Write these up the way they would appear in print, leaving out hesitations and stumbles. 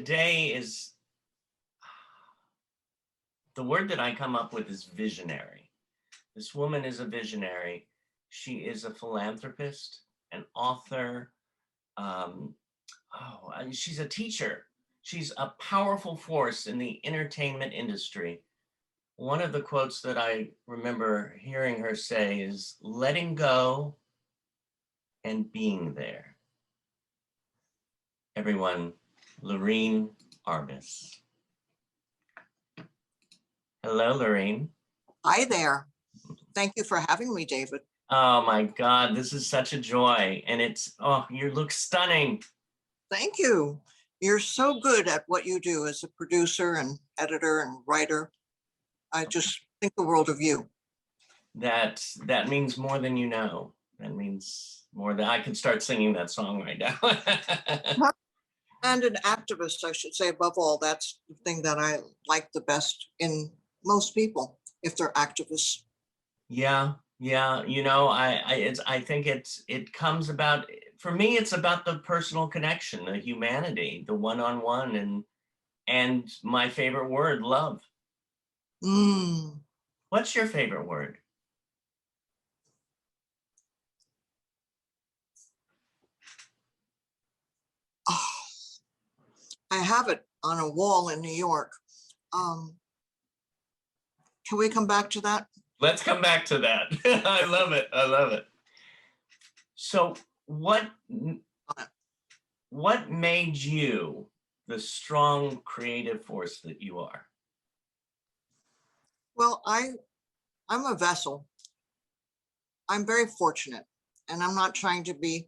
today is, the word that I come up with is visionary. This woman is a visionary. She is a philanthropist, an author. She's a teacher. She's a powerful force in the entertainment industry. One of the quotes that I remember hearing her say is, letting go and being there. Everyone, Loreen Arbus. Hello, Loreen. Hi there. Thank you for having me, David. Oh my God, this is such a joy. And it's, oh, you look stunning. Thank you. You're so good at what you do as a producer and editor and writer. I just think the world of you. That means more than you know. That means more than I could start singing that song right now. And an activist, I should say, above all. That's the thing that I like the best in most people, if they're activists. Yeah. You know, I think it comes about, for me, it's about the personal connection, the humanity, the one-on-one, and my favorite word, love. What's your favorite word? Oh, I have it on a wall in New York. Can we come back to that? Let's come back to that. I love it. I love it. So what made you the strong creative force that you are? Well, I'm a vessel. I'm very fortunate, and I'm not trying to be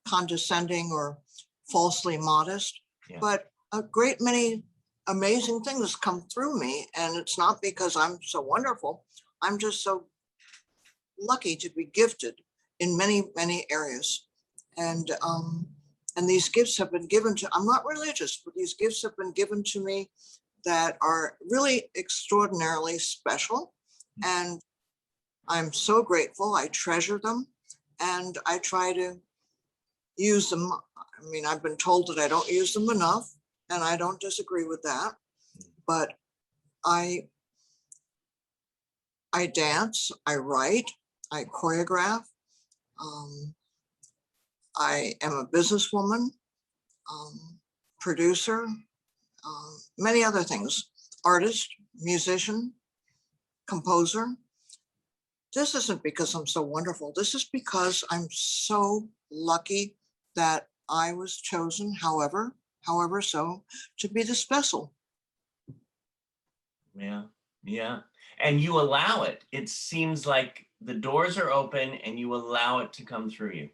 condescending or falsely modest, but a great many amazing things come through me, and it's not because I'm so wonderful. I'm just so lucky to be gifted in many, many areas. And these gifts have been given to, I'm not religious, but these gifts have been given to me that are really extraordinarily special. And I'm so grateful. I treasure them, and I try to use them. I mean, I've been told that I don't use them enough, and I don't disagree with that. But I dance, I write, I choreograph. I am a businesswoman, producer, many other things, artist, musician, composer. This isn't because I'm so wonderful. This is because I'm so lucky that I was chosen, however so, to be this vessel. Yeah. And you allow it. It seems like the doors are open and you allow it to come through you.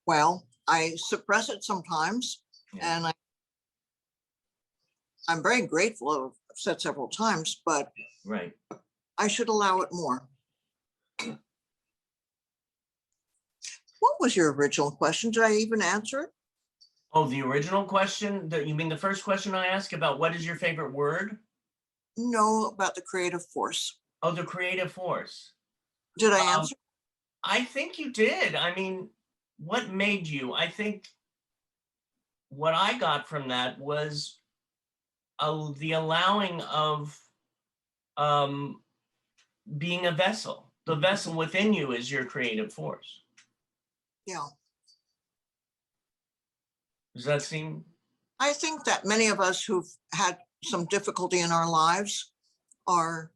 Well, I suppress it sometimes, and I'm very grateful. I've said several times, but I should allow it more. What was your original question? Did I even answer it? Oh, the original question? You mean the first question I asked about what is your favorite word? No, about the creative force. Oh, the creative force. Did I answer? I think you did. I mean, what made you? I think what I got from that was the allowing of being a vessel. The vessel within you is your creative force. Yeah. Does that seem? I think that many of us who've had some difficulty in our lives are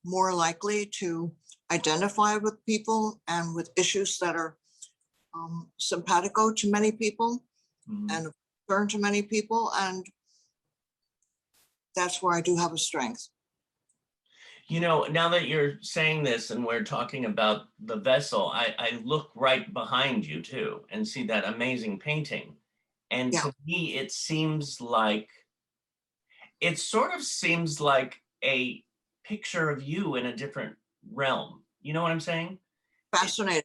more likely to identify with people and with issues that are simpatico to many people and concern to many people. And that's where I do have a strength. You know, now that you're saying this and we're talking about the vessel, I look right behind you too and see that amazing painting. And to me, it sort of seems like a picture of you in a different realm. You know what I'm saying? Fascinating.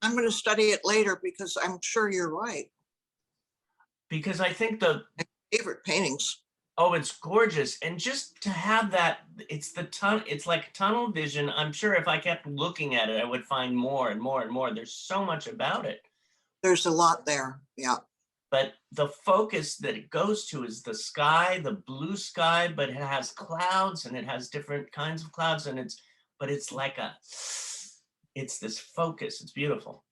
I'm going to study it later because I'm sure you're right. Because I think my favorite paintings. Oh, it's gorgeous. And just to have that, it's like tunnel vision. I'm sure if I kept looking at it, I would find more and more and more. There's so much about it. There's a lot there. Yeah. But the focus that it goes to is the sky, the blue sky, but it has clouds and it has different kinds of clouds, and it's like it's this focus. It's beautiful.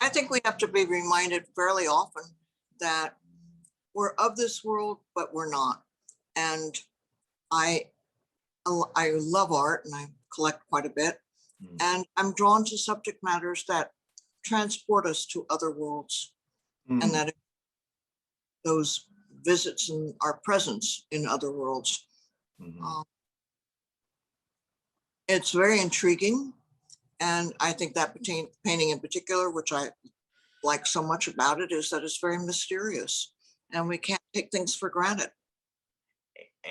I think we have to be reminded fairly often that we're of this world, but we're not. And I love art and I collect quite a bit. And I'm drawn to subject matters that transport us to other worlds, and that those visits and our presence in other worlds. It's very intriguing. And I think that painting in particular, which I like so much about it, is that it's very mysterious and we can't take things for granted.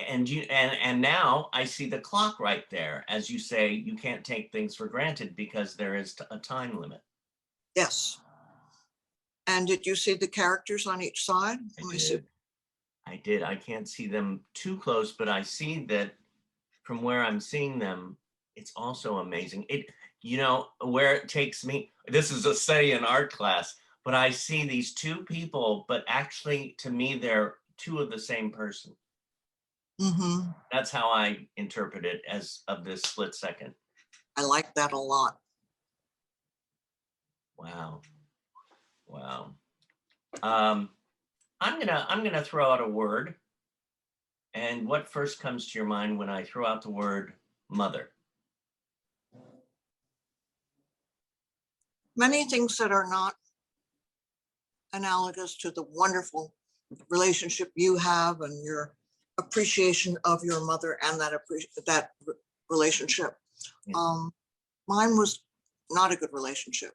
And now I see the clock right there. As you say, you can't take things for granted because there is a time limit. Yes. And did you see the characters on each side? I did. I can't see them too close, but I see that from where I'm seeing them, it's also amazing. Where it takes me, this is a study in art class, but I see these two people, but actually to me, they're two of the same person. That's how I interpret it as of this split second. I like that a lot. Wow. I'm gonna throw out a word. And what first comes to your mind when I throw out the word mother? Many things that are not analogous to the wonderful relationship you have and your appreciation of your mother and that relationship. Mine was not a good relationship.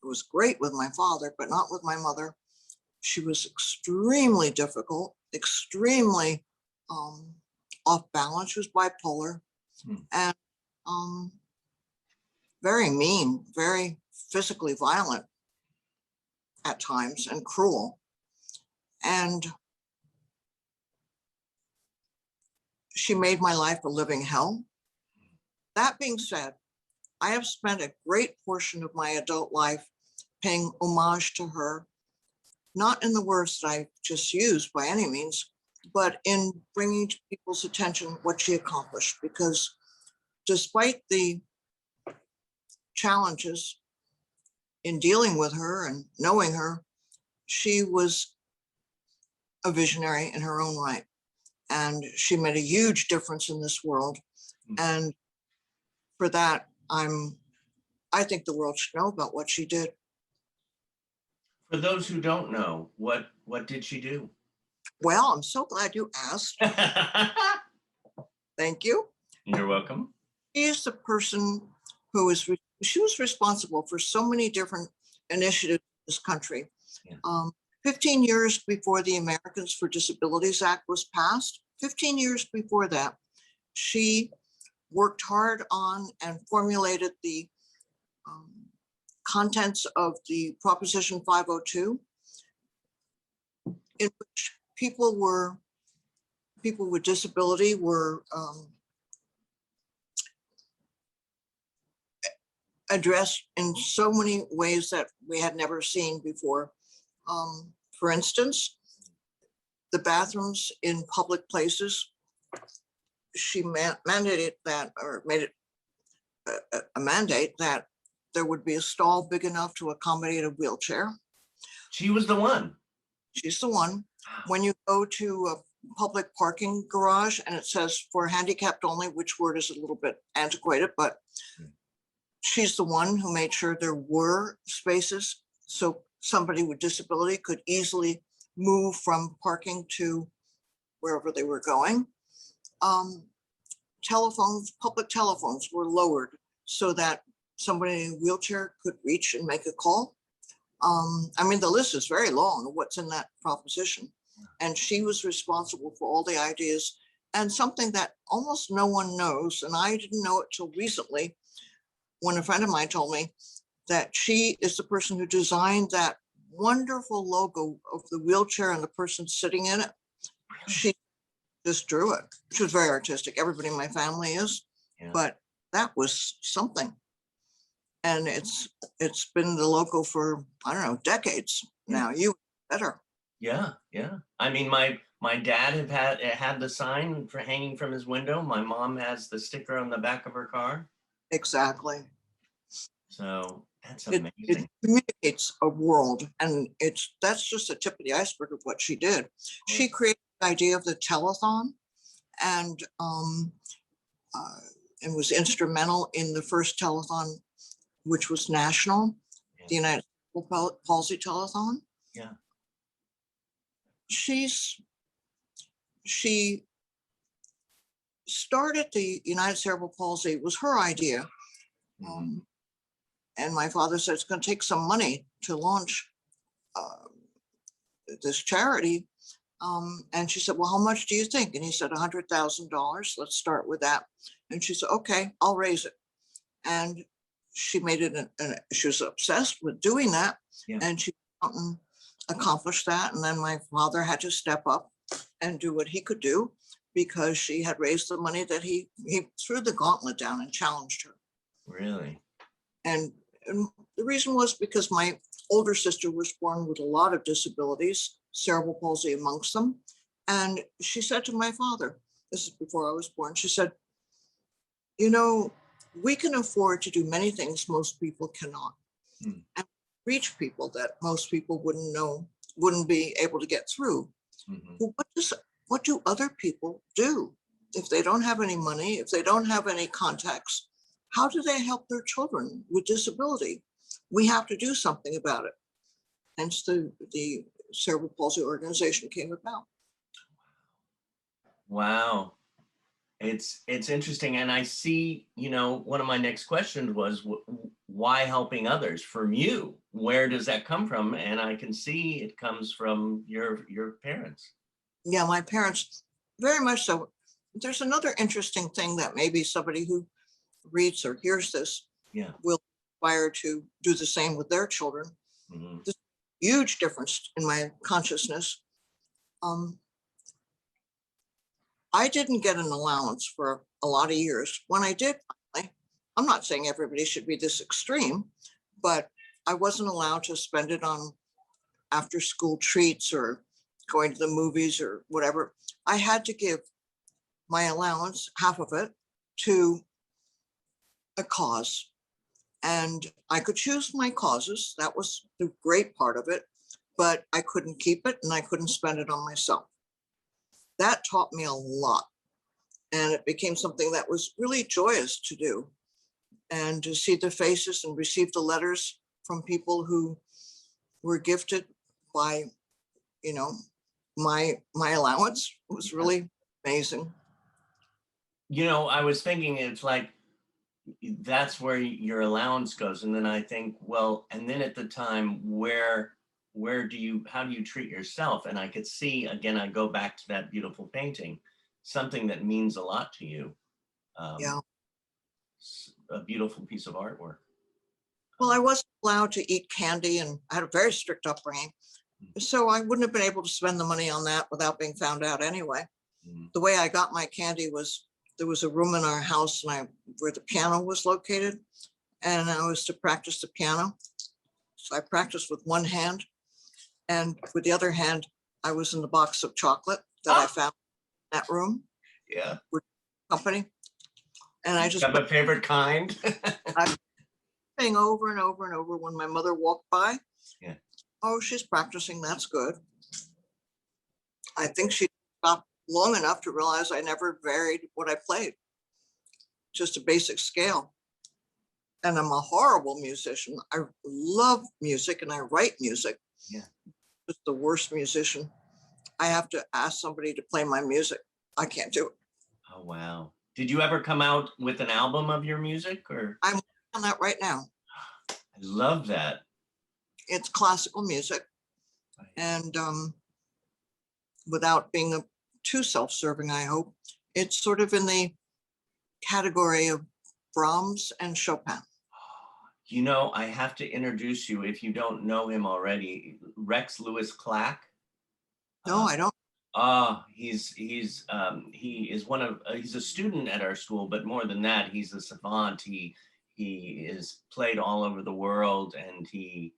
It was great with my father, but not with my mother. She was extremely difficult, extremely off balance. She was bipolar and very mean, very physically violent at times and cruel. And she made my life a living hell. That being said, I have spent a great portion of my adult life paying homage to her, not in the words that I just used by any means, but in bringing to people's attention what she accomplished. Because despite the challenges in dealing with her and knowing her, she was a visionary in her own right. And she made a huge difference in this world. And for that, I think the world should know about what she did. For those who don't know, what did she do? Well, I'm so glad you asked. Thank you. You're welcome. She is the person she was responsible for so many different initiatives in this country. 15 years before the Americans for Disabilities Act was passed, 15 years before that, she worked hard on and formulated the contents of the Proposition 502, in which people with disability were addressed in so many ways that we had never seen before. For instance, the bathrooms in public places, she mandated that, or made it a mandate that there would be a stall big enough to accommodate a wheelchair. She was the one. She's the one. When you go to a public parking garage and it says for handicapped only, which word is a little bit antiquated, but she's the one who made sure there were spaces so somebody with disability could easily move from parking to wherever they were going. Public telephones were lowered so that somebody in a wheelchair could reach and make a call. I mean, the list is very long of what's in that proposition. And she was responsible for all the ideas, and something that almost no one knows, and I didn't know it till recently when a friend of mine told me that she is the person who designed that wonderful logo of the wheelchair and the person sitting in it. She just drew it. She was very artistic. Everybody in my family is, but that was something. And it's been the logo for, I don't know, decades Yeah. now. You better. Yeah, yeah. I mean, my dad had the sign for hanging from his window. My mom has the sticker on the back of her car. Exactly. So that's It amazing. communicates a world, and that's just the tip of the iceberg of what she did. Of She course. created the idea of the telethon, and uh, and was instrumental in the first telethon, which was national, Yeah, the United Cerebral Palsy Telethon. yeah. She's she started the United Cerebral Palsy. It was her idea, Mhm. um, and my father said it's going to take some money to launch uh, this charity. And she said, "Well, how much do you think?" And he said, $100,000. Let's start with that. And she said, "Okay, I'll raise it." And she made it. She was obsessed with doing that, Yeah, and she accomplished that. And then my father had to step up and do what he could do because she had raised the money that he threw the gauntlet down and challenged her. really. And the reason was because my older sister was born with a lot of disabilities, cerebral palsy amongst them. And she said to my father, this is before I was born, she said, "You know, we can afford to do many things most people cannot, Hmm. and reach people that most people wouldn't know, wouldn't be able to get through. Mhm. Well, what do other people do if they don't have any money, if they don't have any contacts? How do they help their children with disability? We have to do something about it." Hence the cerebral palsy organization came about. Wow. It's interesting, and I see, one of my next questions was why helping others from you? Where does that come from? And I can see it comes from your parents. Yeah, my parents, very much so. There's another interesting thing that maybe somebody who reads or hears this Yeah. will aspire to do the same with their children. Mhm. There's a huge difference in my consciousness. Um, I didn't get an allowance for a lot of years. When I did finally, I'm not saying everybody should be this extreme, but I wasn't allowed to spend it on after school treats or going to the movies or whatever. I had to give my allowance, half of it, to a cause. And I could choose my causes. That was the great part of it, but I couldn't keep it and I couldn't spend it on myself. That taught me a lot. And it became something that was really joyous to do. And to see the faces and receive the letters from people who were gifted by, you know, my allowance was Yeah. really amazing. I was thinking it's like that's where your allowance goes. And then I think, well, and then at the time, how do you treat yourself? And I could see, again, I go back to that beautiful painting, something that means a lot to you. Um, Yeah. a beautiful piece of artwork. Well, I wasn't allowed to eat candy and I had a very strict upbringing. So I wouldn't have been able to spend the money on that without being found out anyway. Mhm. The way I got my candy was there was a room in our house where the piano was located, and I was to practice the piano. So I practiced with one hand, and with the other hand, I was in the box of chocolate that I Ah, found in that room yeah. with company. And I You just have put a favorite kind? I thing over and over and over when my mother walked by. Yeah. Oh, she's practicing. That's good. I think she stopped long enough to realize I never varied what I played, just a basic scale. And I'm a horrible musician. I love music and I write music. Yeah. Just the worst musician. I have to ask somebody to play my music. I can't do it. Oh, wow. Did you ever come out with an album of your music or? I'm on that right now. I love that. It's classical music, Right. and without being too self-serving, I hope it's sort of in the category of Brahms and Chopin. I have to introduce you if you don't know him already. Rex Lewis Clack. No, Uh, I don't. he is he's a student at our school, but more than that, he's a savant. He is played all over the world, and he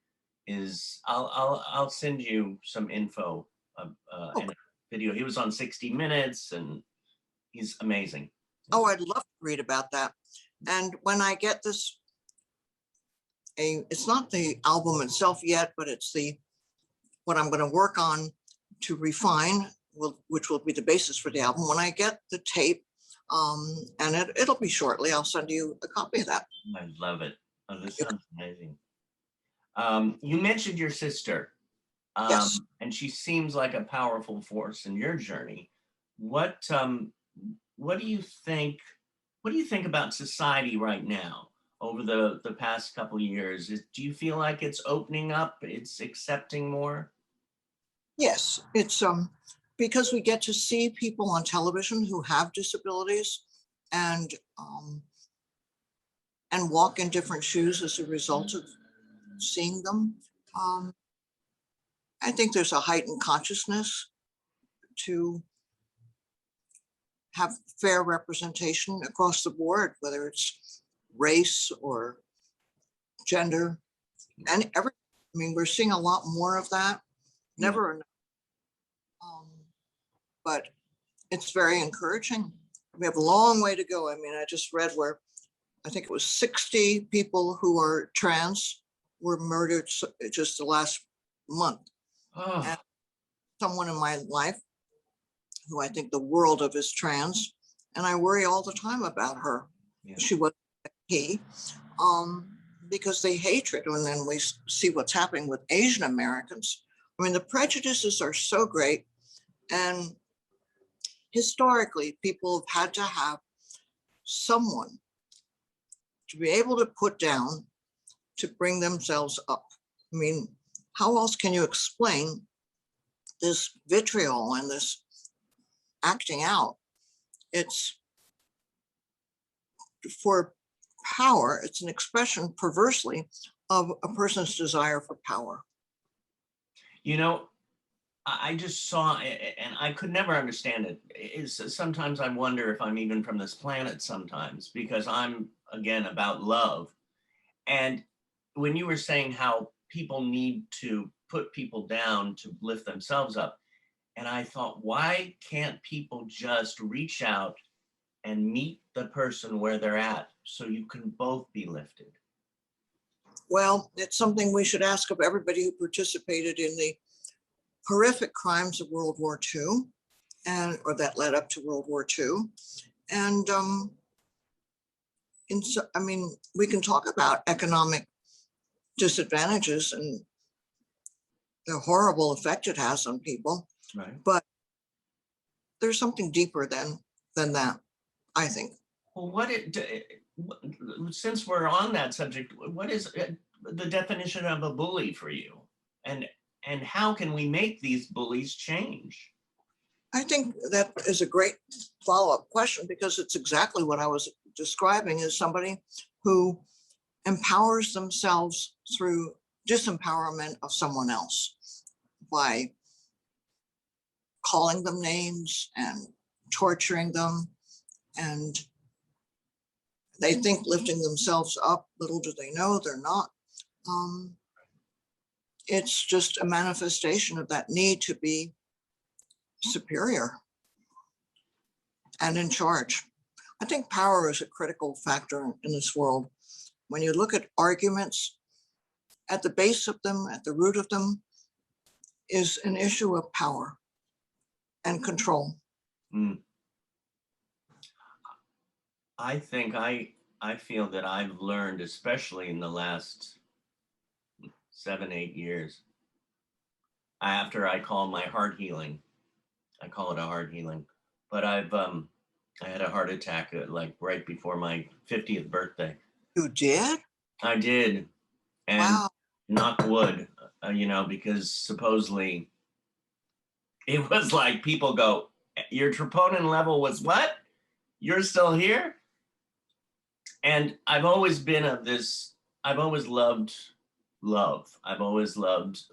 is. I'll send you some info and a video. He was on 60 Minutes, and he's amazing. Oh, I'd love to read about that. And when I get this, it's not the album itself yet, but it's what I'm going to work on to refine, which will be the basis for the album. When I get the tape, and it'll be shortly, I'll send you a copy of that. I love it. Oh, this sounds amazing. You mentioned your sister, Yes. and she seems like a powerful force in your journey. What do you think? What do you think about society right now over the past couple of years? Do you feel like it's opening up? It's accepting more? Yes, it's because we get to see people on television who have disabilities and walk in different shoes as a result of seeing them. I think there's a heightened consciousness to have fair representation across the board, whether it's race or gender and everything. I mean, we're seeing a lot more of that. Never enough. But it's very encouraging. We have a long way to go. I mean, I just read where I think it was 60 people who are trans were murdered just the last month. Oh. And someone in my life who I think the world of is trans, and I worry all the time about her. Yeah. She was he, because the hatred, and then we see what's happening with Asian Americans. I mean, the prejudices are so great, and historically, people have had to have someone to be able to put down to bring themselves up. I mean, how else can you explain this vitriol and this acting out? It's for power. It's an expression, perversely, of a person's desire for power. You know, I just saw it, and I could never understand it. Sometimes I wonder if I'm even from this planet sometimes, because I'm, again, about love. And when you were saying how people need to put people down to lift themselves up, and I thought, why can't people just reach out and meet the person where they're at so you can both be lifted? Well, it's something we should ask of everybody who participated in the horrific crimes of World War II, or that led up to World War II. And I mean, we can talk about economic disadvantages and the horrible effect it has on people, right? But there's something deeper than that, I think. Well, since we're on that subject, what is the definition of a bully for you? And how can we make these bullies change? I think that is a great follow-up question, because it's exactly what I was describing, as somebody who empowers themselves through disempowerment of someone else by calling them names and torturing them. And they think lifting themselves up, little do they know they're not. It's just a manifestation of that need to be superior and in charge. I think power is a critical factor in this world. When you look at arguments, at the base of them, at the root of them, is an issue of power and control. I think I feel that I've learned, especially in the last 7-8 years, after I call my heart healing. I call it a heart healing, but I had a heart attack like right before my 50th birthday. You did? I did. And wow. Knock wood, because supposedly it was like people go, your troponin level was what? You're still here? And I've always been I've always loved love. I've always loved,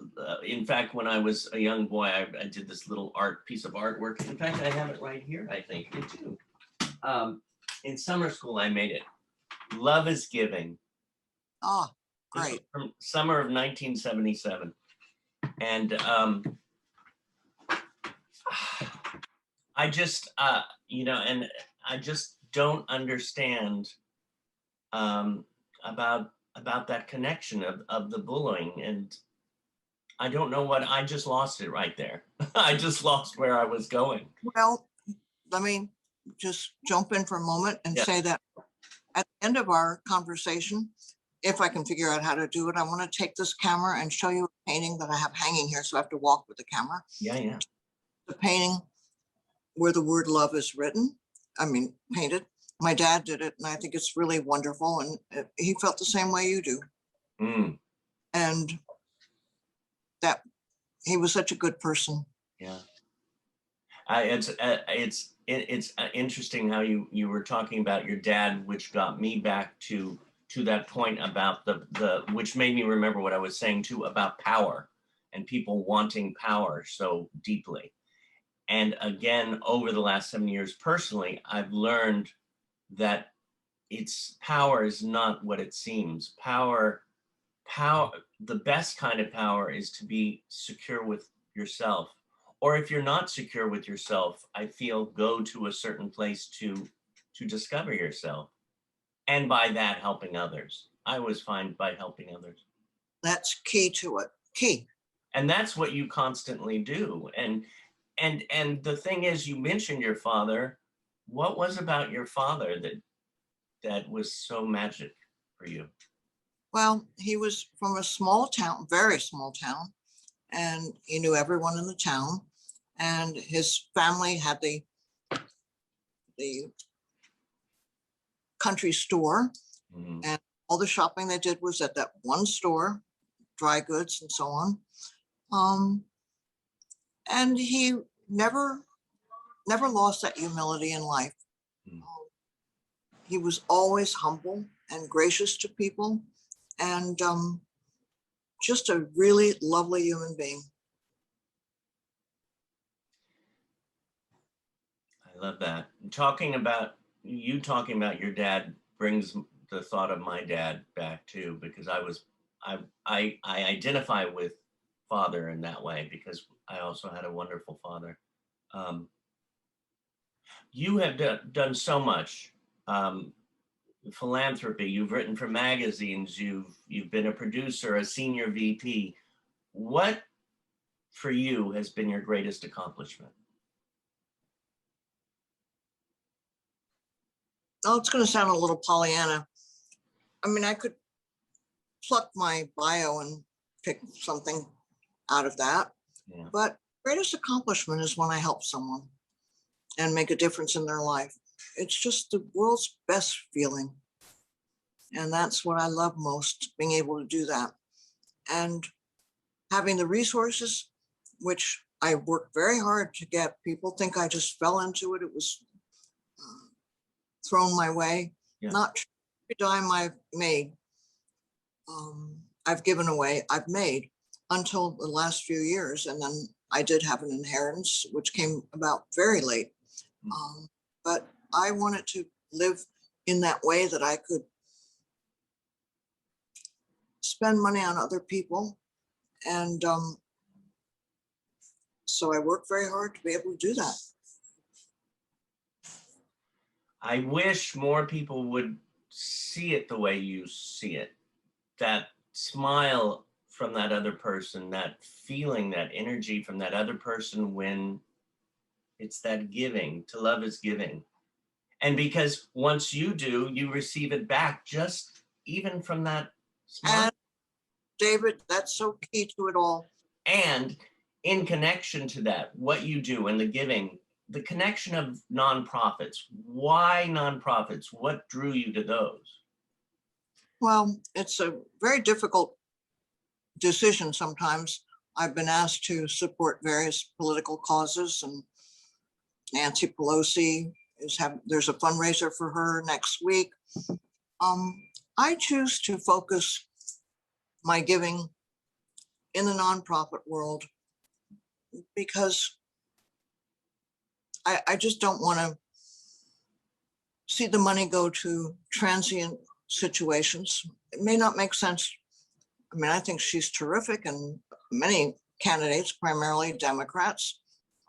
in fact, when I was a young boy, I did this little piece of artwork. In fact, I have it right here, I think, too. In summer school, I made it. Love is giving, Ah, This was great. from summer of 1977. And I just, and I just don't understand um, about that connection of the bullying. And I don't know what, I just lost it right there. I just lost where I was going. Well, let me just jump in for a moment and Yeah. say that at the end of our conversation, if I can figure out how to do it, I want to take this camera and show you a painting that I have hanging here. So I have to walk with the camera. Yeah, yeah. The painting where the word love is written, painted. My dad did it, and I think it's really wonderful. And he felt the same way you do. Mm, And that he was such a good person. yeah. It's interesting how you were talking about your dad, which got me back to that point about the which made me remember what I was saying too about power and people wanting power so deeply. And again, over the last 7 years, personally, I've learned that it's power is not what it seems. Power, the best kind of power is to be secure with yourself. Or if you're not secure with yourself, I feel go to a certain place to discover yourself. And by that, helping others. I always find by helping others. That's key to it. Key. And that's what you constantly do. And the thing is, you mentioned your father. What was about your father that was so magic for you? Well, he was from a small town, very small town, and he knew everyone in the town. And his family had the country store, Mhm. and all the shopping they did was at that one store, dry goods and so on. And he never lost that humility in life. Mm. He was always humble and gracious to people, and just a really lovely human being. I love that. Talking about your dad brings the thought of my dad back too, because I identify with father in that way because I also had a wonderful father. Um, you have done so much philanthropy. You've written for magazines. You've been a producer, a senior VP. What for you has been your greatest accomplishment? Oh, it's going to sound a little Pollyanna. I could pluck my bio and pick something out of that, Yeah. but greatest accomplishment is when I help someone and make a difference in their life. It's just the world's best feeling. And that's what I love most, being able to do that. And having the resources, which I worked very hard to get. People think I just fell into it. It was thrown my way. Yeah. Not every dime I've made, I've given away, I've made until the last few years. And then I did have an inheritance, which came about very late. But I wanted to live in that way that I could spend money on other people. And so I worked very hard to be able to do that. I wish more people would see it the way you see it. That smile from that other person, that feeling, that energy from that other person when it's that giving. To love is giving. And because once you do, you receive it back just even from that smile. And David, that's so key to it all. And in connection to that, what you do and the giving, the connection of nonprofits. Why nonprofits? What drew you to those? Well, it's a very difficult decision sometimes. I've been asked to support various political causes, and Nancy Pelosi there's a fundraiser for her next week. I choose to focus my giving in the nonprofit world because I just don't want to see the money go to transient situations. It may not make sense. I mean, I think she's terrific, and many candidates, primarily Democrats,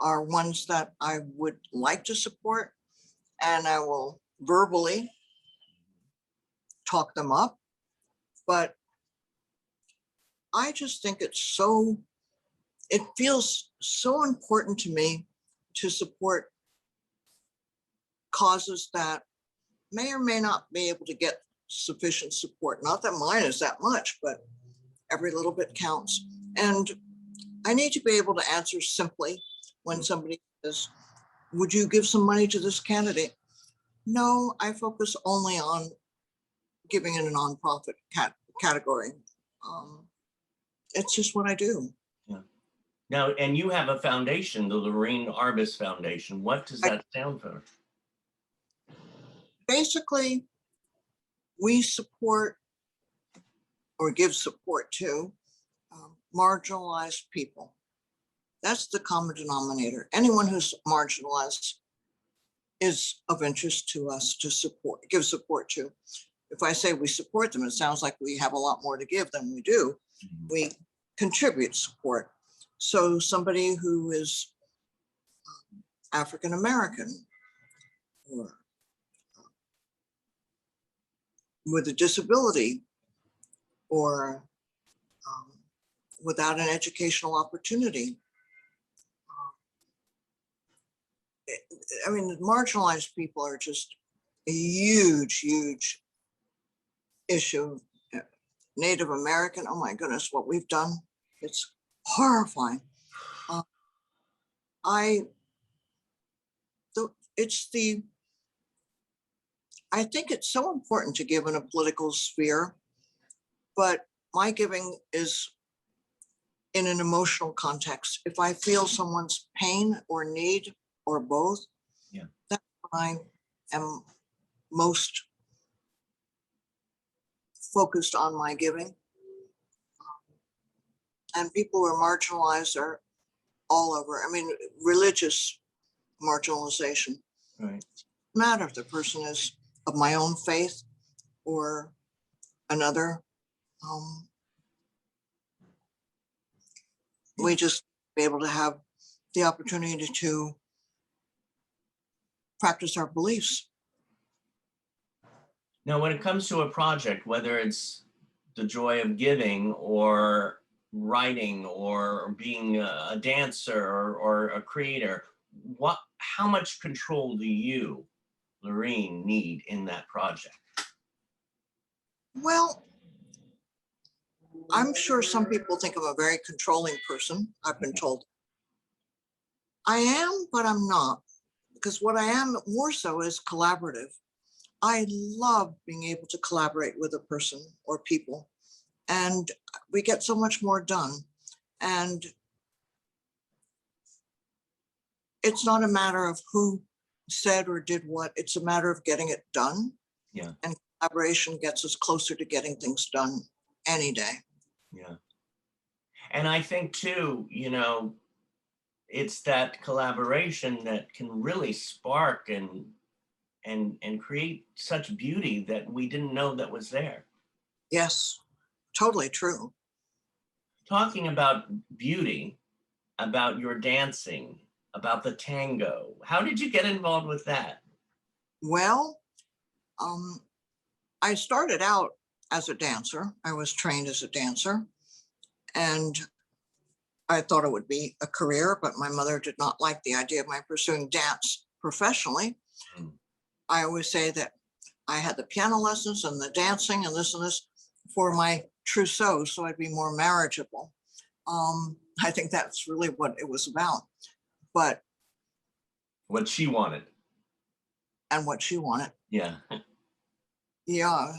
are ones that I would like to support, and I will verbally talk them up. But I just think it feels so important to me to support causes that may or may not be able to get sufficient support. Not that mine is that much, but every little bit counts. And I need to be able to answer simply when somebody says, would you give some money to this candidate? No, I focus only on giving in a nonprofit category. It's just what I do. Yeah. Now, and you have a foundation, the Loreen Arbus Foundation. What does that stand for? Basically, we support or give support to marginalized people. That's the common denominator. Anyone who's marginalized is of interest to us to support, give support to. If I say we support them, it sounds like we have a lot more to give than we do. We contribute support. So somebody who is African American or with a disability or without an educational opportunity. I mean, marginalized people are just a huge, huge issue. Native American, oh my goodness, what we've done, it's horrifying. I think it's so important to give in a political sphere, but my giving is in an emotional context. If I feel someone's pain or need or both, yeah, that's when I am most focused on my giving. And people who are marginalized are all over. I mean, religious marginalization. right. No matter if the person is of my own faith or another. We just be able to have the opportunity to practice our beliefs. Now, when it comes to a project, whether it's the joy of giving or writing or being a dancer or a creator, how much control do you, Loreen, need in that project? Well, I'm sure some people think I'm a very controlling person. I've been told. I am, but I'm not, because what I am more so is collaborative. I love being able to collaborate with a person or people, and we get so much more done. And it's not a matter of who said or did what, it's a matter of getting it done. Yeah. And collaboration gets us closer to getting things done any day. Yeah. And I think too, it's that collaboration that can really spark and create such beauty that we didn't know that was there. Yes, totally true. Talking about beauty, about your dancing, about the tango, how did you get involved with that? Well, I started out as a dancer. I was trained as a dancer, and I thought it would be a career, but my mother did not like the idea of my pursuing dance professionally. Mm. I always say that I had the piano lessons and the dancing and this for my trousseau, so I'd be more marriageable. I think that's really what it was about. But what she wanted. And what she wanted. Yeah. Yeah.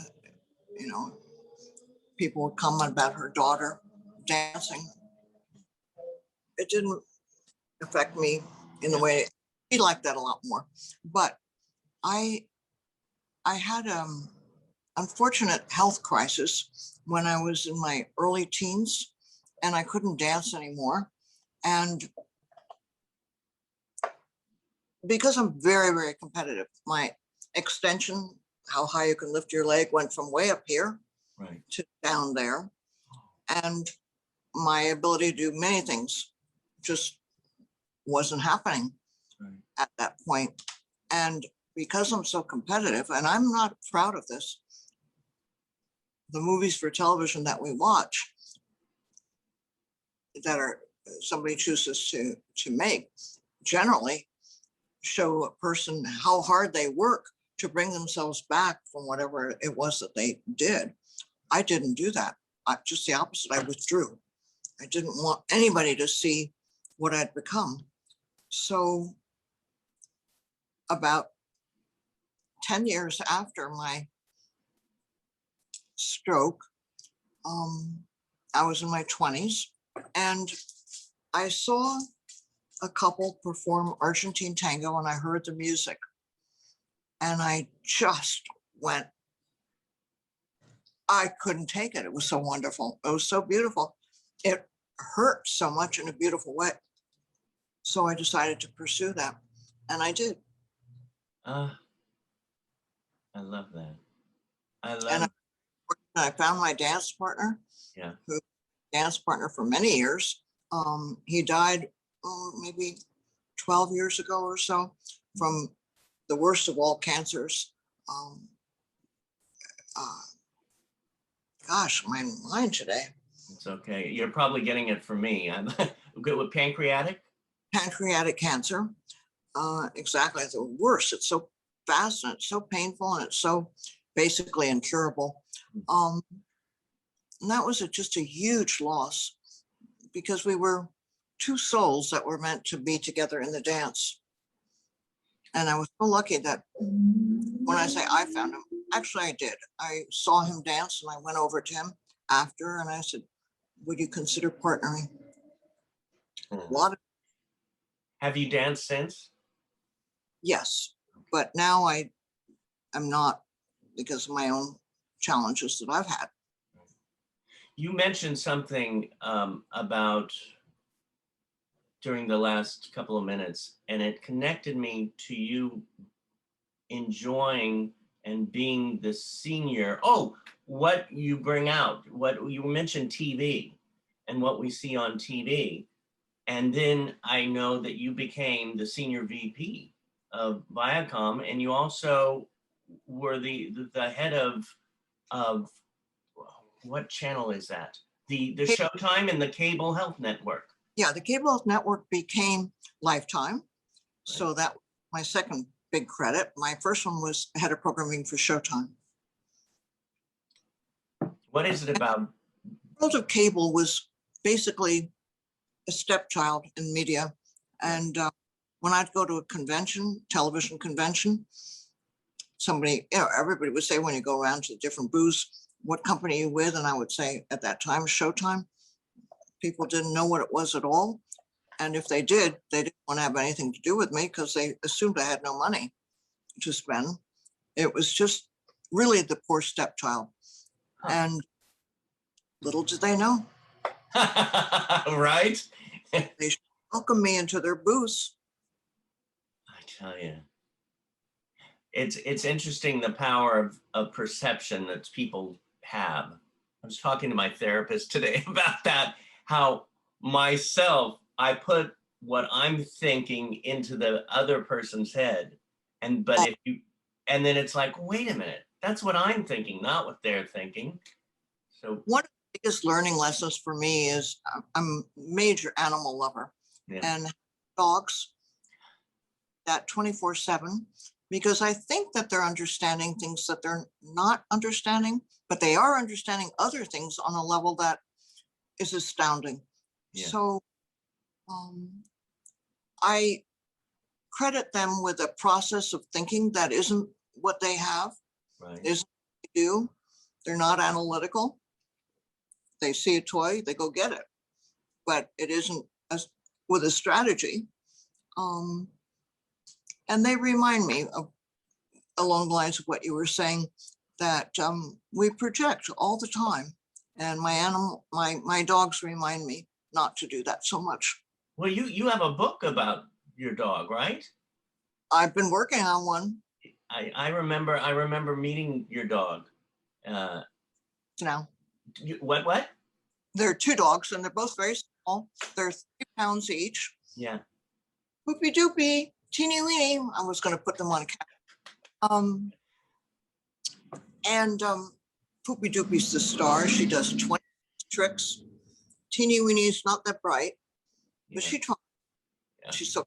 People would comment about her daughter dancing. It didn't affect me in the way he liked that a lot more. But I had unfortunate health crisis when I was in my early teens, and I couldn't dance anymore. And because I'm very, very competitive, my extension how high you can lift your leg went from way up here Right. to down there. And my ability to do many things just wasn't happening Right. at that point. And because I'm so competitive, and I'm not proud of this, the movies for television that we watch that are somebody chooses to make generally show a person how hard they work to bring themselves back from whatever it was that they did. I didn't do that. Just the opposite. I withdrew. I didn't want anybody to see what I'd become. So about 10 years after my stroke, I was in my 20s, and I saw a couple perform Argentine tango, and I heard the music, and I just went, I couldn't take it. It was so wonderful. It was so beautiful. It hurt so much in a beautiful way. So I decided to pursue that, and I did. I love that. I And love, I found my dance partner, yeah. who dance partner for many years. He died maybe 12 years ago or so from the worst of all cancers. Gosh, my mind today. It's okay. You're probably getting it from me. I'm good with pancreatic. Pancreatic cancer. Exactly, the worst. It's so fast and it's so painful and it's so basically incurable. And that was just a huge loss because we were two souls that were meant to be together in the dance. And I was so lucky that when I say I found him, actually I did. I saw him dance and I went over to him after and I said, would you consider partnering? A lot of, Have you danced since? yes, but now I'm not because of my own challenges that I've had. You mentioned something about during the last couple of minutes, and it connected me to you enjoying and being the senior. Oh, what you bring out, what you mentioned TV and what we see on TV. And then I know that you became the senior VP of Viacom, and you also were the head of what channel is that? The Showtime and the Cable Health Network. Yeah, the Cable Health Network became Lifetime. Right. So that was my second big credit. My first one was head of programming for Showtime. What is it about? World of Cable was basically a stepchild in media. And when I'd go to a convention, television convention, somebody, everybody would say when you go around to different booths, what company are you with? And I would say at that time, Showtime. People didn't know what it was at all. And if they did, they didn't want to have anything to do with me because they assumed I had no money to spend. It was just really the poor stepchild. Huh. And little did they know. Right? They welcomed me into their booths. I tell you. It's interesting the power of perception that people have. I was talking to my therapist today about that, how myself, I put what I'm thinking into the other person's head. And then it's like, wait a minute, that's what I'm thinking, not what they're thinking. So one of the biggest learning lessons for me is I'm a major animal lover. Yeah. And dogs that 24/7, because I think that they're understanding things that they're not understanding, but they are understanding other things on a level that is astounding. Yeah. So I credit them with a process of thinking that isn't what they have, right. Isn't what they do. They're not analytical. They see a toy, they go get it, but it isn't with a strategy. And they remind me of, along the lines of what you were saying, that we project all the time. And my dogs remind me not to do that so much. Well, you have a book about your dog, right? I've been working on one. I remember meeting your dog. Uh, Now, what? there are two dogs and they're both very small. They're 3 pounds each. Yeah. Poopy doopy, teeny weeny. I was going to put them on a cat. Poopy doopy's the star. She does 20 tricks. Teeny weenie's not that bright, but Yeah. she tries. Yeah. She's so.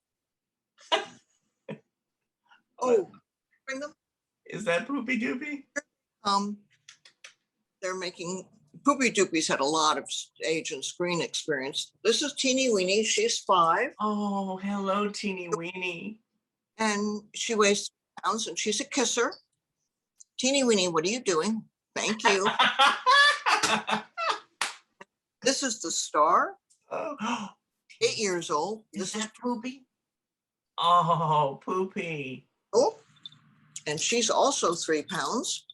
Oh, bring them. Is that Poopy Doopy? They're making Poopy Doopy's had a lot of stage and screen experience. This is Teeny Weenie. She's 5. Oh, hello, teeny weeny. And she weighs 3 pounds and she's a kisser. Teeny Weenie, what are you doing? Thank you. This is the star. Oh, 8 years old. is that Poopy? Oh, Poopy. Oh, and she's also 3 pounds.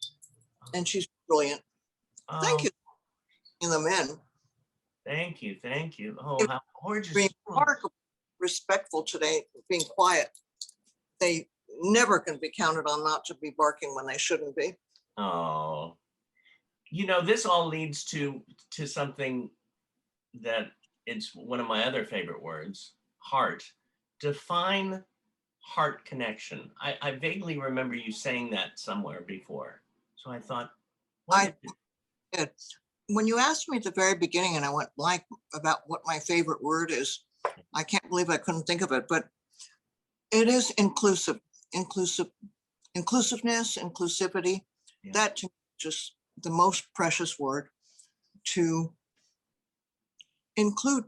And she's brilliant. Oh, Thank you for bringing them in. Thank you. Thank you. Oh, how gorgeous. Being respectful today, being quiet. They never can be counted on not to be barking when they shouldn't be. Oh, this all leads to something that it's one of my other favorite words, heart. Define heart connection. I vaguely remember you saying that somewhere before. So I thought, I did. When you asked me at the very beginning and I went blank about what my favorite word is, I can't believe I couldn't think of it, but it is inclusiveness, inclusivity. Yeah. That to me is just the most precious word, to include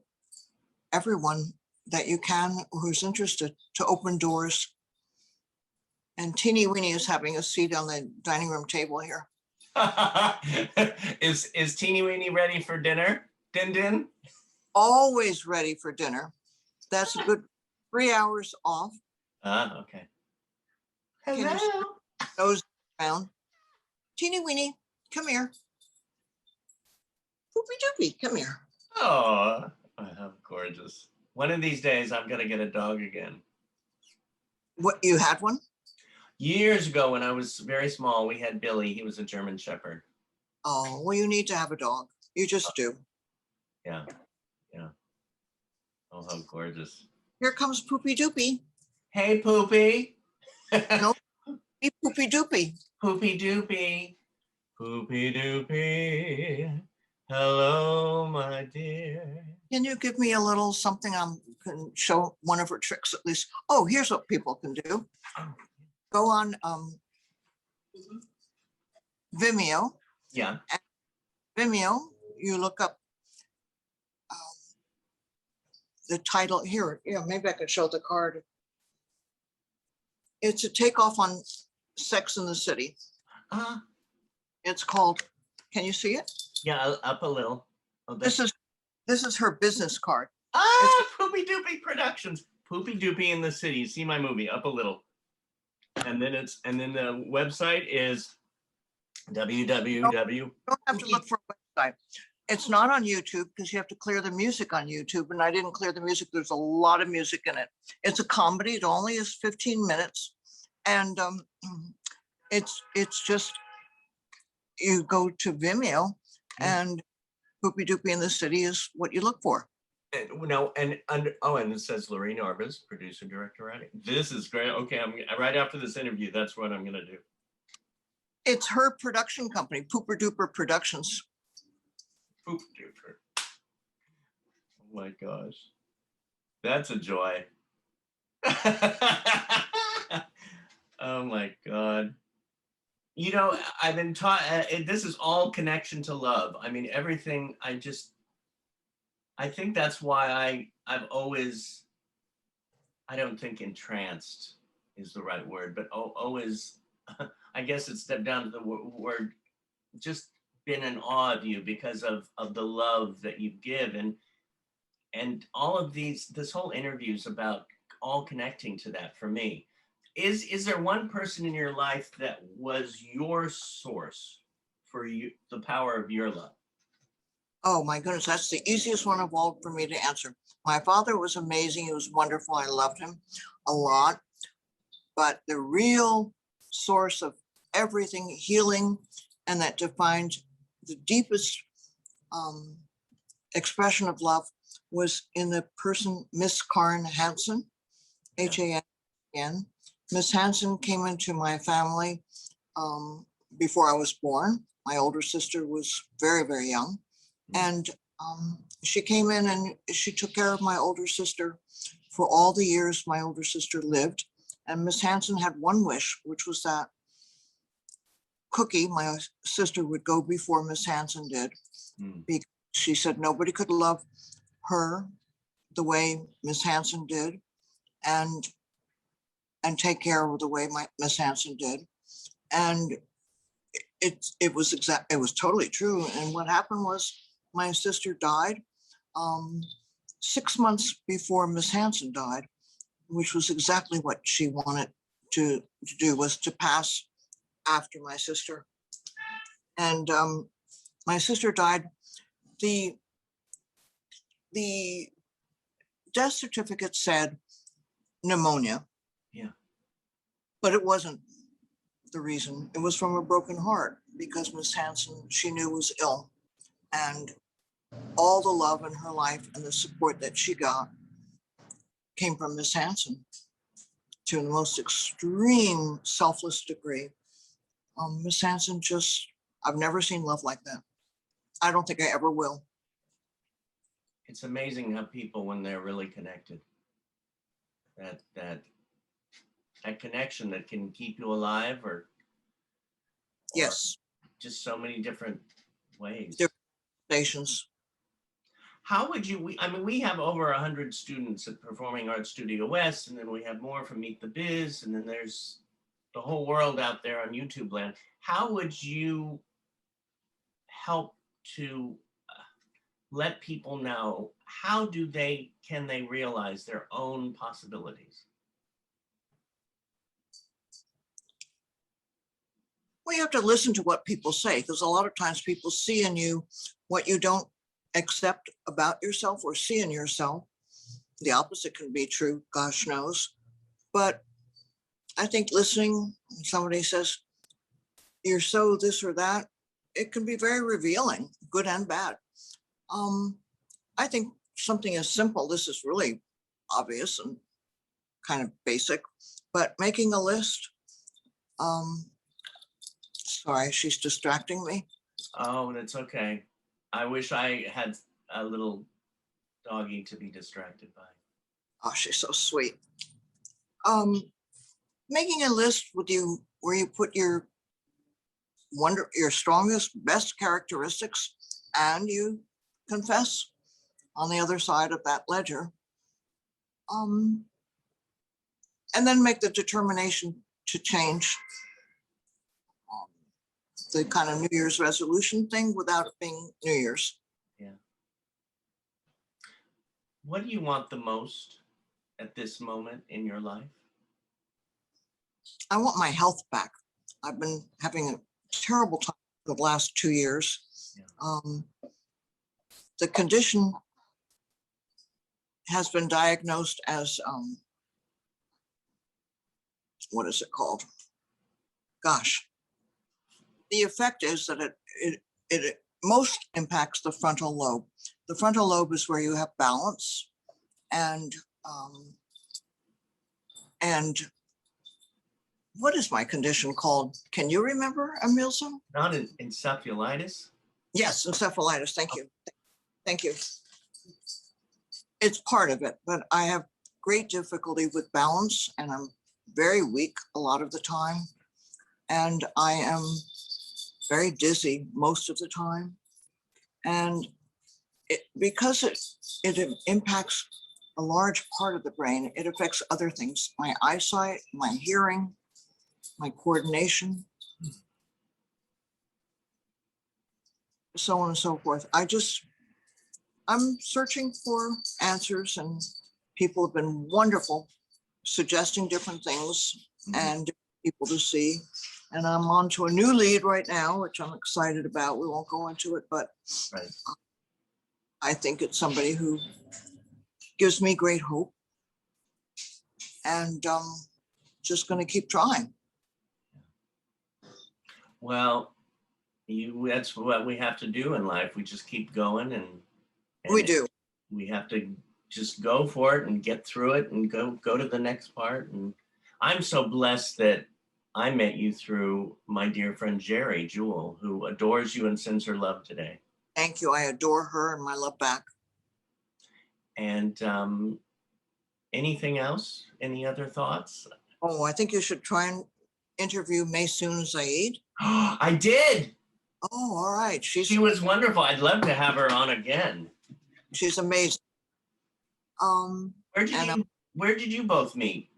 everyone that you can who's interested, to open doors. And Teeny Weenie is having a seat on the dining room table here. Is Teeny Weenie ready for dinner? Din? Always ready for dinner. That's a good 3 hours off. Okay. Hello. Nose down. Teeny Weenie, come here. Poopy doopy, come here. Oh, how gorgeous. One of these days, I'm going to get a dog again. What, you had one? Years ago, when I was very small, we had Billy. He was a German Shepherd. Oh, well, you need to have a dog. You just do. Yeah. Oh, how gorgeous. Here comes Poopy doopy. Hey, Poopy. No, hey, Poopy doopy. Poopy doopy. Poopy doopy. Hello, my dear. Can you give me a little something? I can show one of her tricks at least. Oh, here's what people can do. Go on Vimeo. Yeah. At Vimeo, you look up the title here. Yeah, maybe I could show the card. It's a takeoff on Sex in the City. It's called, can you see it? Yeah, up a little. Oh, This is her business card. Poopy Doopy Productions. Poopy Doopy in the City. See my movie, up a little. And then the website is www. You don't have to look for a website. It's not on YouTube because you have to clear the music on YouTube, and I didn't clear the music. There's a lot of music in it. It's a comedy. It only is 15 minutes, and it's just, you go to Vimeo, and Poopy Doopy in the City is what you look for. And it says Loreen Arbus, producer, director, writing. This is great. Okay, I'm right after this interview. That's what I'm gonna do. It's her production company, Pooper Dooper Productions. Poop Dooper. Oh my gosh, that's a joy. Oh my God. I've been taught, this is all connection to love. I mean, everything, I think that's why I've always, I don't think entranced is the right word, but always, I guess it's stepped down to the word, just been in awe of you because of the love that you give. And all of this whole interview is about all connecting to that for me. Is there one person in your life that was your source for you, the power of your love? Oh my goodness, that's the easiest one of all for me to answer. My father was amazing. He was wonderful. I loved him a lot. But the real source of everything healing, and that defined the deepest expression of love was in the person, Miss Karen Hansen, H-A-N. Miss Hansen came into my family before I was born. My older sister was very, very young. And she came in and she took care of my older sister for all the years my older sister lived. And Miss Hansen had one wish, which was that Cookie, my sister, would go before Miss Hansen did. Because she said nobody could love her the way Miss Hansen did, and take care of the way Miss Hansen did. And it was totally true. And what happened was my sister died 6 months before Miss Hansen died, which was exactly what she wanted to do, was to pass after my sister. And my sister died. The death certificate said pneumonia. Yeah. But it wasn't the reason. It was from a broken heart, because Miss Hansen, she knew, was ill. And all the love in her life and the support that she got came from Miss Hansen to the most extreme selfless degree. Miss Hansen I've never seen love like that. I don't think I ever will. It's amazing how people, when they're really connected, that connection that can keep you alive, or Yes. just so many different ways. Different stations. How would you, we have over 100 students at Performing Arts Studio West, and then we have more from Meet the Biz, and then there's the whole world out there on YouTube land. How would you help to let people know, how can they realize their own possibilities? Well, you have to listen to what people say, because a lot of times people see in you what you don't accept about yourself or see in yourself. The opposite can be true, gosh knows. But I think listening, when somebody says, you're so this or that, it can be very revealing, good and bad. I think something as simple, this is really obvious and kind of basic, but making a list. Sorry, she's distracting me. Oh, that's okay. I wish I had a little doggy to be distracted by. Oh, she's so sweet. Making a list with you where you put your strongest, best characteristics, and you confess on the other side of that ledger. And then make the determination to change the kind of New Year's resolution thing without it being New Year's. Yeah. What do you want the most at this moment in your life? I want my health back. I've been having a terrible time the last 2 years. Yeah. The condition has been diagnosed as, what is it called? Gosh. The effect is that it most impacts the frontal lobe. The frontal lobe is where you have balance, and what is my condition called? Can you remember, Emilsa? Not encephalitis? Yes, encephalitis. Thank you. Thank you. It's part of it, but I have great difficulty with balance, and I'm very weak a lot of the time. And I am very dizzy most of the time. And because it impacts a large part of the brain, it affects other things, my eyesight, my hearing, my coordination, so on and so forth. I'm searching for answers, and people have been wonderful, suggesting different things and people to see. And I'm on to a new lead right now, which I'm excited about. We won't go into it, but right. I think it's somebody who gives me great hope, and just going to keep trying. Well, that's what we have to do in life. We just keep going, We and do. we have to just go for it and get through it and go to the next part. And I'm so blessed that I met you through my dear friend Jerry Jewell, who adores you and sends her love today. Thank you. I adore her and my love back. And anything else? Any other thoughts? Oh, I think you should try and interview Maysoon Zaid. I did. Oh, all right. She was wonderful. I'd love to have her on again. She's amazing. Where did you both meet?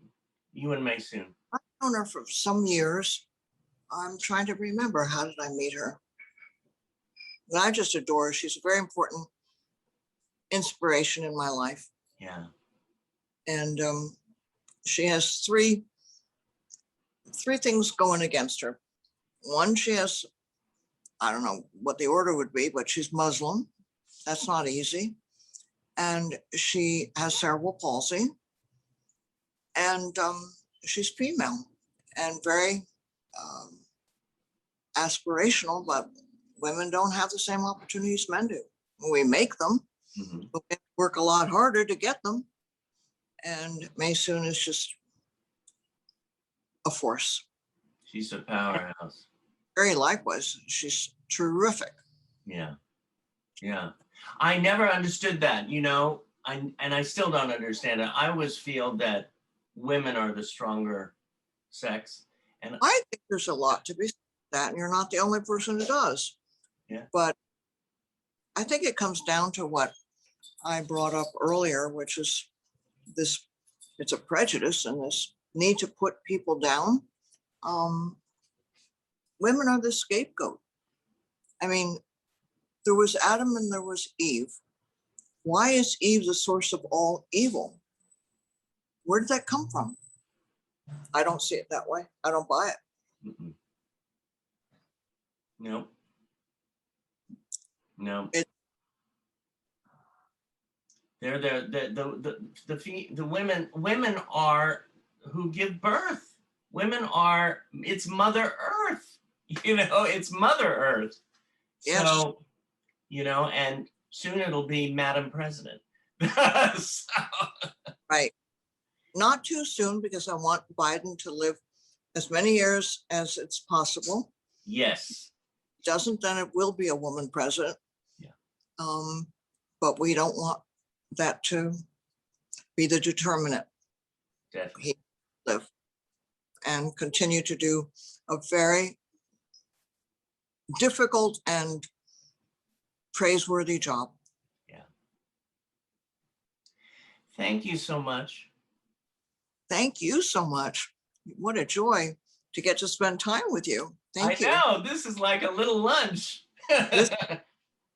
You and Maysoon? I've known her for some years. I'm trying to remember, how did I meet her? But I just adore her. She's a very important inspiration in my life. Yeah. And she has three things going against her. One, she has, I don't know what the order would be, but she's Muslim. That's not easy. And she has cerebral palsy. And she's female and very aspirational, but women don't have the same opportunities men do. We make them, but we work a lot harder to get them. And Maysoon is just a force. She's a powerhouse. Very likewise. She's terrific. Yeah. Yeah. I never understood that, you know, and I still don't understand it. I always feel that women are the stronger sex. And I think there's a lot to be said that, and you're not the only person who does. Yeah. But I think it comes down to what I brought up earlier, which is this, it's a prejudice and this need to put people down. Women are the scapegoat. I mean, there was Adam and there was Eve. Why is Eve the source of all evil? Where did that come from? I don't see it that way. I don't buy it. No. No. They're the women are who give birth. Women are, it's Mother Earth. You know, it's Mother Earth. Yes. So, you know, and soon it'll be Madam President. So. Right. Not too soon, because I want Biden to live as many years as it's possible. Yes. Doesn't, then it will be a woman president. Yeah. But we don't want that to be the determinant. Definitely. He live and continue to do a very difficult and praiseworthy job. Yeah. Thank you so much. Thank you so much. What a joy to get to spend time with you. Thank you. I know, this is like a little lunch.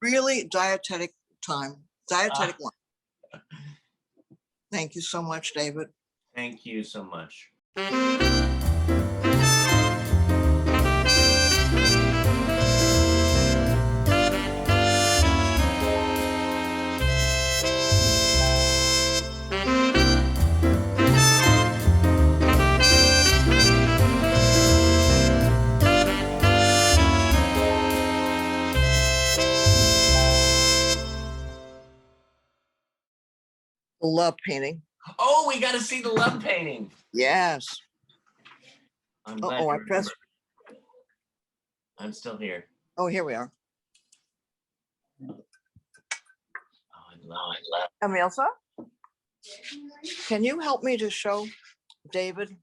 Really dietetic time, dietetic lunch. Thank you so much, David. Thank you so much. Love painting. Oh, we got to see the love painting. Yes. I'm glad. I pressed. I'm still here. Oh, here we are. Oh, I love. Emilsa, can you help me to show David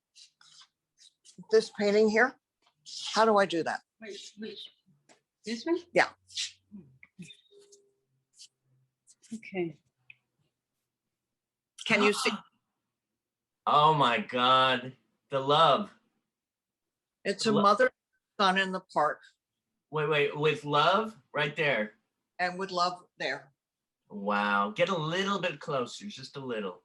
this painting here? How do I do that? Which? This one? Yeah. Okay. Can you see? Oh my God, the love. It's a mother and son in the park. Wait, with love right there. And with love there. Wow, get a little bit closer, just a little.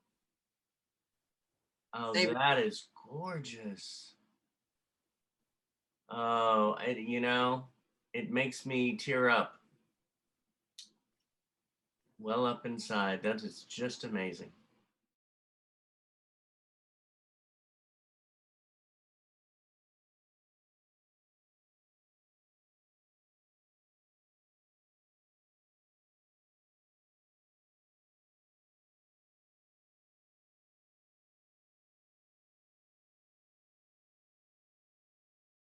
Oh, that is gorgeous. Oh, you know, it makes me tear up. Well up inside. That is just amazing.